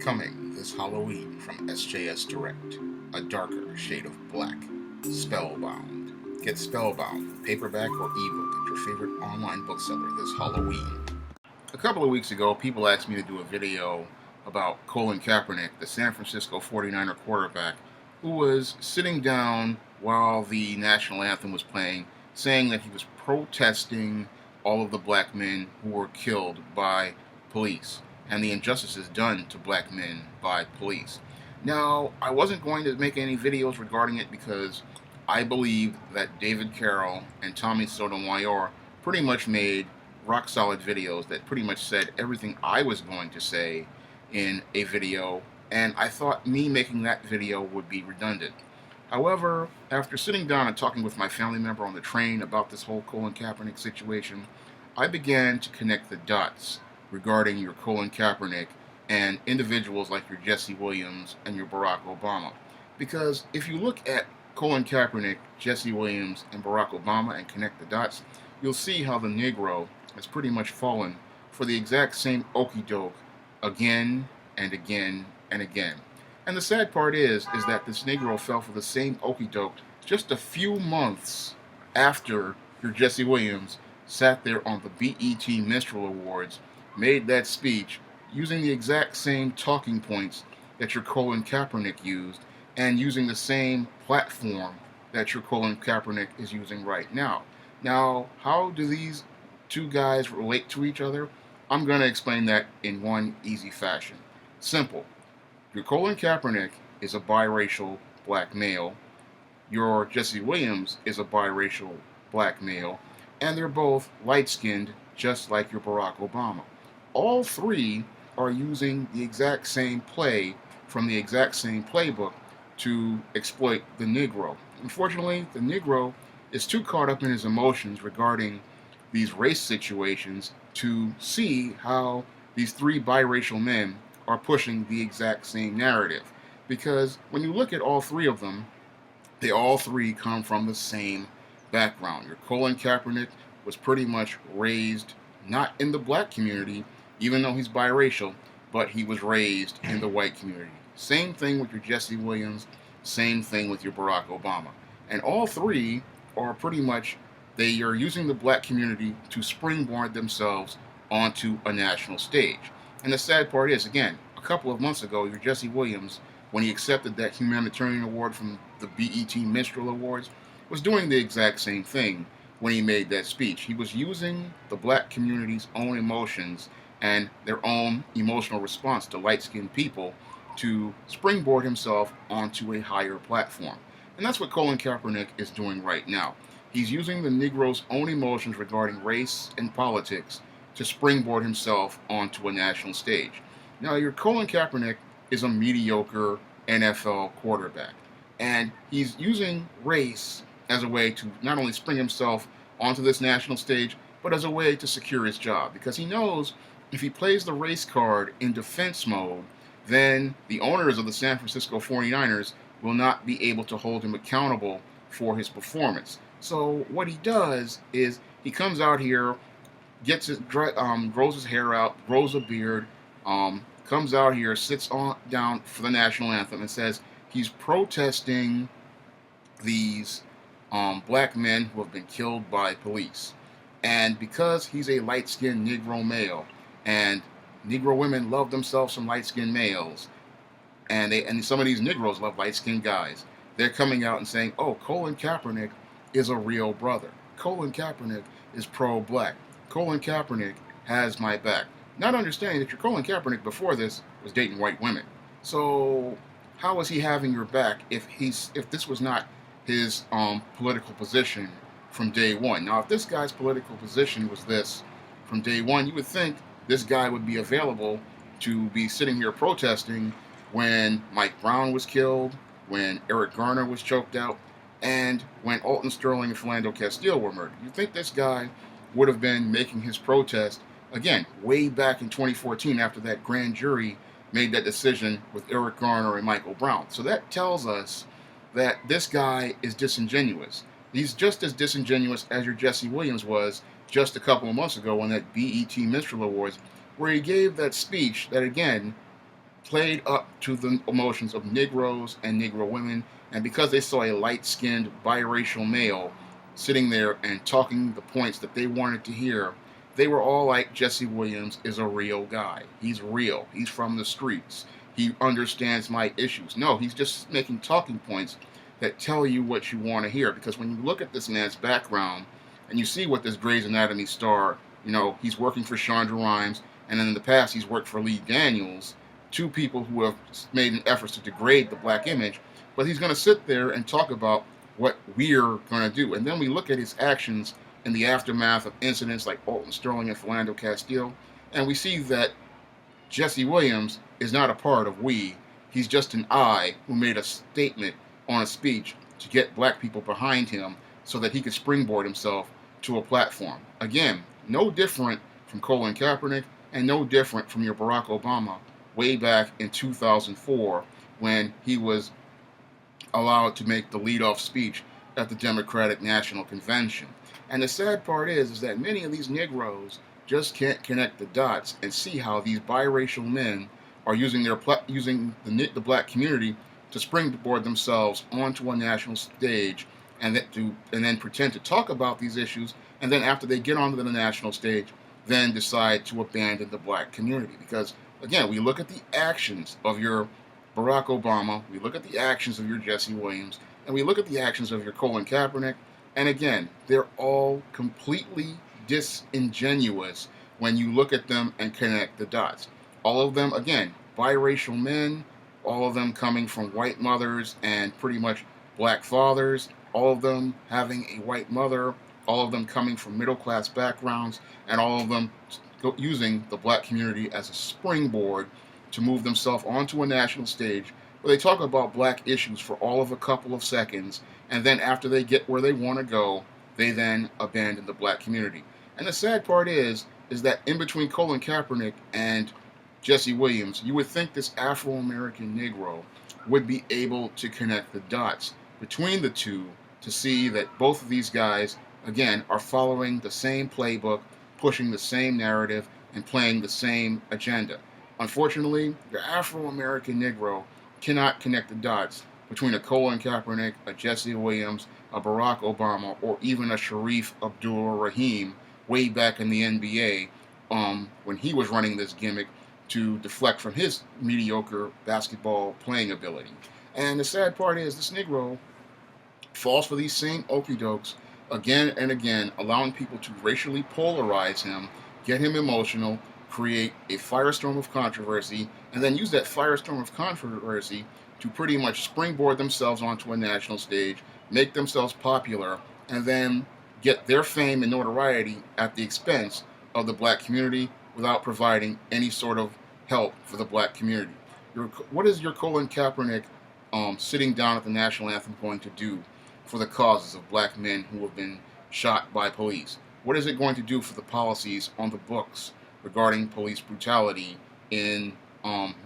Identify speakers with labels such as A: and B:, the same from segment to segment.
A: Coming this Halloween from SJS Direct, a darker shade of black, Spellbound. Get Spellbound, paperback or ebook at your favorite online bookseller this Halloween. A couple of weeks ago, people asked me to do a video about Colin Kappernick, the San Francisco 49er quarterback, who was sitting down while the national anthem was playing, saying that he was protesting all of the black men who were killed by police and the injustices done to black men by police. Now, I wasn't going to make any videos regarding it because I believe that David Carroll and Tommy Sotomayor pretty much made rock solid videos that pretty much said everything I was going to say in a video, and I thought me making that video would be redundant. However, after sitting down and talking with my family member on the train about this whole Colin Kaepernick situation, I began to connect the dots regarding your Colin Kaepernick and individuals like your Jesse Williams and your Barack Obama. Because if you look at Colin Kaepernick, Jesse Williams, and Barack Obama and connect the dots, you'll see how the Negro has pretty much fallen for the exact same okey doke again and again and again. And the sad part is that this Negro fell for the same okey doke just a few months after your Jesse Williams sat there on the BET Minstrel Awards, made that speech using the exact same talking points that your Colin Kaepernick used, and using the same platform that your Colin Kaepernick is using right now. Now, how do these two guys relate to each other? I'm going to explain that in one easy fashion. Simple. Your Colin Kaepernick is a biracial black male. Your Jesse Williams is a biracial black male. And they're both light-skinned, just like your Barack Obama. All three are using the exact same play from the exact same playbook to exploit the Negro. Unfortunately, the Negro is too caught up in his emotions regarding these race situations to see how these three biracial men are pushing the exact same narrative. Because when you look at all three of them, they all three come from the same background. Your Colin Kaepernick was pretty much raised not in the black community, even though he's biracial, but he was raised in the white community. Same thing with your Jesse Williams, same thing with your Barack Obama. And all three are pretty much, they are using the black community to springboard themselves onto a national stage. And the sad part is, again, a couple of months ago, your Jesse Williams, when he accepted that humanitarian award from the BET Minstrel Awards, was doing the exact same thing when he made that speech. He was using the black community's own emotions and their own emotional response to light-skinned people to springboard himself onto a higher platform. And that's what Colin Kaepernick is doing right now. He's using the Negro's own emotions regarding race and politics to springboard himself onto a national stage. Now, your Colin Kaepernick is a mediocre NFL quarterback, and he's using race as a way to not only spring himself onto this national stage, but as a way to secure his job, because he knows if he plays the race card in defense mode, then the owners of the San Francisco 49ers will not be able to hold him accountable for his performance. So what he does is he comes out here, grows his hair out, grows a beard, comes out here, sits down for the national anthem, and says he's protesting these black men who have been killed by police. And because he's a light-skinned Negro male, and Negro women love themselves some light-skinned males, and some of these Negroes love light-skinned guys, they're coming out and saying, oh, Colin Kaepernick is a real brother. Colin Kaepernick is pro-black. Colin Kaepernick has my back. Not understanding that your Colin Kaepernick before this was dating white women. So how is he having your back if this was not his political position from day one? Now, if this guy's political position was this from day one, you would think this guy would be available to be sitting here protesting when Mike Brown was killed, when Eric Garner was choked out, and when Alton Sterling and Philando Castile were murdered. You'd think this guy would have been making his protest, again, way back in 2014 after that grand jury made that decision with Eric Garner and Michael Brown. So that tells us that this guy is disingenuous. He's just as disingenuous as your Jesse Williams was just a couple of months ago on that BET Minstrel Awards, where he gave that speech that, again, played up to the emotions of Negroes and Negro women, and because they saw a light-skinned biracial male sitting there and talking the points that they wanted to hear, they were all like, Jesse Williams is a real guy. He's real. He's from the streets. He understands my issues. No, he's just making talking points that tell you what you want to hear. Because when you look at this man's background and you see what this Grey's Anatomy star, he's working for Shonda Rhimes, and then in the past he's worked for Lee Daniels, two people who have made an effort to degrade the black image, but he's going to sit there and talk about what we're going to do. And then we look at his actions in the aftermath of incidents like Alton Sterling and Philando Castile, and we see that Jesse Williams is not a part of we. He's just an I who made a statement on a speech to get black people behind him so that he could springboard himself to a platform. Again, no different from Colin Kappernick and no different from your Barack Obama way back in 2004 when he was allowed to make the lead-off speech at the Democratic National Convention. And the sad part is that many of these Negroes just can't connect the dots and see how these biracial men are using the black community to springboard themselves onto a national stage and then pretend to talk about these issues, and then after they get onto the national stage, then decide to abandon the black community. Because again, we look at the actions of your Barack Obama, we look at the actions of your Jesse Williams, and we look at the actions of your Colin Kaepernick, and again, they're all completely disingenuous when you look at them and connect the dots. All of them, again, biracial men, all of them coming from white mothers and pretty much black fathers, all of them having a white mother, all of them coming from middle-class backgrounds, and all of them using the black community as a springboard to move themselves onto a national stage where they talk about black issues for all of a couple of seconds, and then after they get where they want to go, they then abandon the black community. And the sad part is that in between Colin Kaepernick and Jesse Williams, you would think this Afro-American Negro would be able to connect the dots between the two to see that both of these guys, again, are following the same playbook, pushing the same narrative, and playing the same agenda. Unfortunately, your Afro-American Negro cannot connect the dots between a Colin Kaepernick, a Jesse Williams, a Barack Obama, or even a Sharif Abdul-Rahim way back in the NBA when he was running this gimmick to deflect from his mediocre basketball playing ability. And the sad part is this Negro falls for these same okie dokes again and again, allowing people to racially polarize him, get him emotional, create a firestorm of controversy, and then use that firestorm of controversy to pretty much springboard themselves onto a national stage, make themselves popular, and then get their fame and notoriety at the expense of the black community without providing any sort of help for the black community. What is your Colin Kaepernick sitting down at the national anthem going to do for the causes of black men who have been shot by police? What is it going to do for the policies on the books regarding police brutality in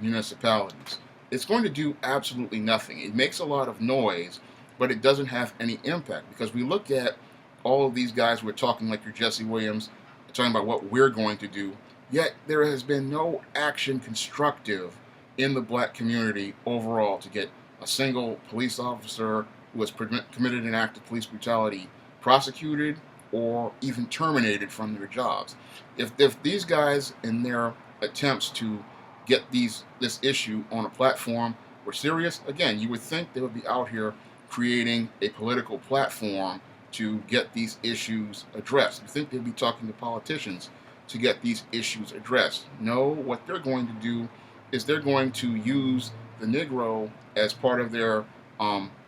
A: municipalities? It's going to do absolutely nothing. It makes a lot of noise, but it doesn't have any impact, because we look at all of these guys who are talking like your Jesse Williams, talking about what we're going to do, yet there has been no action constructive in the black community overall to get a single police officer who has committed an act of police brutality prosecuted or even terminated from their jobs. If these guys, in their attempts to get this issue on a platform were serious, again, you would think they would be out here creating a political platform to get these issues addressed. You think they'd be talking to politicians to get these issues addressed. No, what they're going to do is they're going to use the Negro as part of their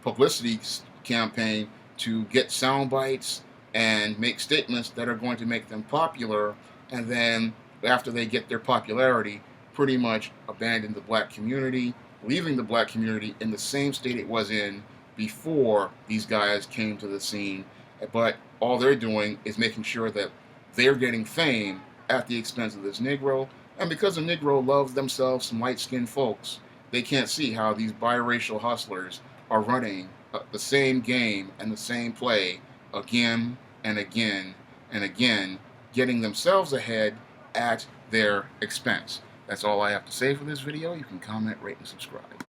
A: publicity campaign to get sound bites and make statements that are going to make them popular, and then after they get their popularity, pretty much abandon the black community, leaving the black community in the same state it was in before these guys came to the scene. But all they're doing is making sure that they're getting fame at the expense of this Negro. And because the Negro loves themselves some light-skinned folks, they can't see how these biracial hustlers are running the same game and the same play again and again and again, getting themselves ahead at their expense. That's all I have to say for this video. You can comment, rate, and subscribe.